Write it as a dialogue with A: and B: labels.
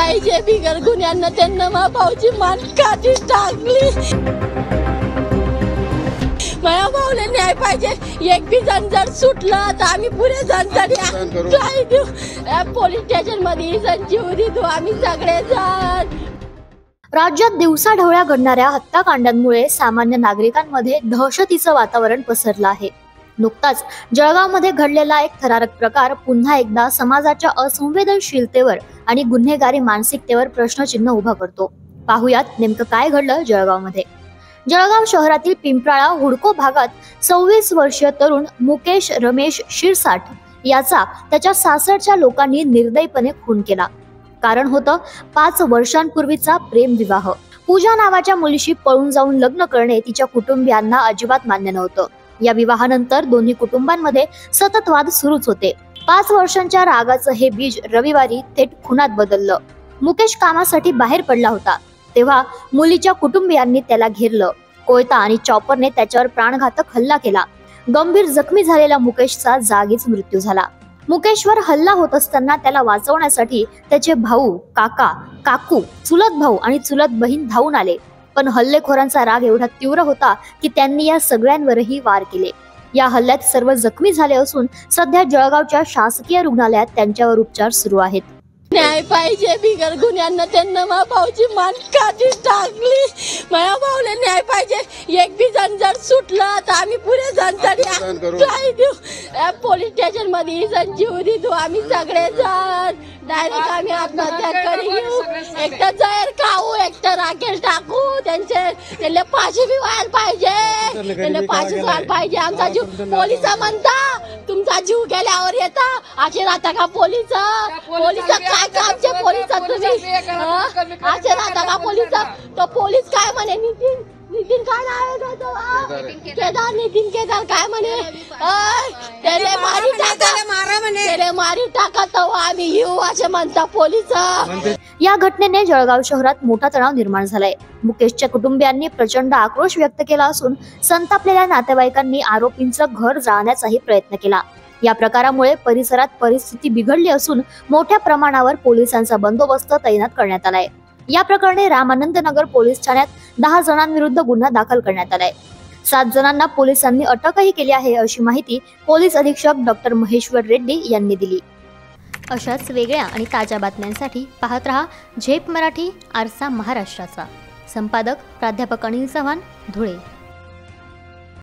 A: पाहिजे बिगर गुन्ह्यांना त्यांना मा भाऊची मान काठी टाकली। माझ्या भाऊला न्याय पाहिजे। एक बी जण जर सुटलं तर आम्ही पुढे जनतेने काय देऊ। पोलीस स्टेशन मध्ये जीव देतो आम्ही सगळेजण।
B: राज्यात दिवसाढवळ्या घडणाऱ्या हत्याकांडांमुळे सामान्य नागरिकांमध्ये दहशतीचं वातावरण पसरलं आहे। नुकताच जळगावमध्ये घडलेला एक थरारक प्रकार पुन्हा एकदा समाजाच्या असंवेदनशीलतेवर आणि गुन्हेगारी मानसिकतेवर प्रश्नचिन्ह उभा करतो। पाहुयात नेमकं काय घडलं जळगावमध्ये। जळगाव शहरातील पिंपराळा हुडको भागात 26 वर्षीय तरुण मुकेश रमेश शिरसाट याचा त्याच्या सासरच्या लोकांनी निर्दयीपणे खून केला। कारण होतं 5 वर्षांपूर्वीचा प्रेमविवाह। पूजा नावाच्या मुलीशी पळून जाऊन लग्न करणे तिच्या कुटुंबियांना अजिबात मान्य नव्हतं। या विवाहानंतर दोन्ही कुटुंबांमध्ये सतत वाद सुरूच होते। 5 वर्षांच्या रागाचं हे बीज रविवारी थेट खुनात बदललं। मुकेश कामासाठी बाहेर पडला होता तेव्हा मुलीच्या कुटुंबियांनी त्याला घेरलं। कोयता आणि चॉपरने त्याच्यावर प्राणघातक हल्ला केला। गंभीर जखमी झालेला मुकेशचा जागीच मृत्यू झाला। मुकेशवर हल्ला होत असताना त्याला वाचवण्यासाठी त्याचे भाऊ, काका, काकू, चुलत भाऊ आणि चुलत बहीण धावून आले, पण हल्लेखोरांचा राग एवढा तीव्र होता की त्यांनी या सगळ्यांवरही वार केले। या हल्ल्यात सर्व जखमी झाले असून सध्या जळगावच्या शासकीय रुग्णालयात त्यांच्यावर उपचार सुरू आहेत।
A: न्याय पाहिजे बिगर गुन्ह्यांना त्यांना मा भाऊची मान काठी टाकली। माझ्या भाऊला न्याय पाहिजे। एक बी जण जर सुटलं तर आम्ही पुढे जनतेने काय देऊ। पोलीस स्टेशन मध्ये जीव देतो आम्ही सगळेजण। डायरेक्ट आम्ही आत्महत्या करी घेऊ। एकटा जहर खाऊ, एकटा राखेल टाकू। त्यांना फाशी बी व्हायला पाहिजे। त्यांना फाशी व्हायला पाहिजे। आमचा जीव पोलिस म्हणता तुमचा जीव गेल्यावर येता असे राहता का पोलीस? काय कामचे पोलीस असे राहता का पोलीस? तो पोलीस काय म्हणे नितीन काय नाव आहे केदार नितीन केदार काय म्हणे त्याने मारी टाका तो आम्ही येऊ असे म्हणता पोलीस।
B: या घटनेने जळगाव शहरात मोठा तणाव निर्माण झालाय। मुकेशच्या कुटुंबियांनी प्रचंड आक्रोश व्यक्त केला असून संतापलेल्या नातेवाईकांनी आरोपींचं घर जाळण्याचाही प्रयत्न केला। या प्रकारामुळे परिसरात परिस्थिती बिघडली असून मोठ्या प्रमाणावर पोलिसांचा बंदोबस्त तैनात करण्यात आलाय। या प्रकरणी रामानंद नगर पोलीस ठाण्यात 10 जणांविरुद्ध गुन्हा दाखल करण्यात आलाय। 7 जणांना पोलिसांनी अटकही केली आहे अशी माहिती पोलीस अधीक्षक डॉक्टर महेश्वर रेड्डी यांनी दिली। अशाच वेगळ्या आणि ताज्या बातम्यांसाठी पाहत रहा झेप मराठी, आरसा महाराष्ट्राचा। संपादक प्राध्यापक अनिल चव्हाण, धुळे।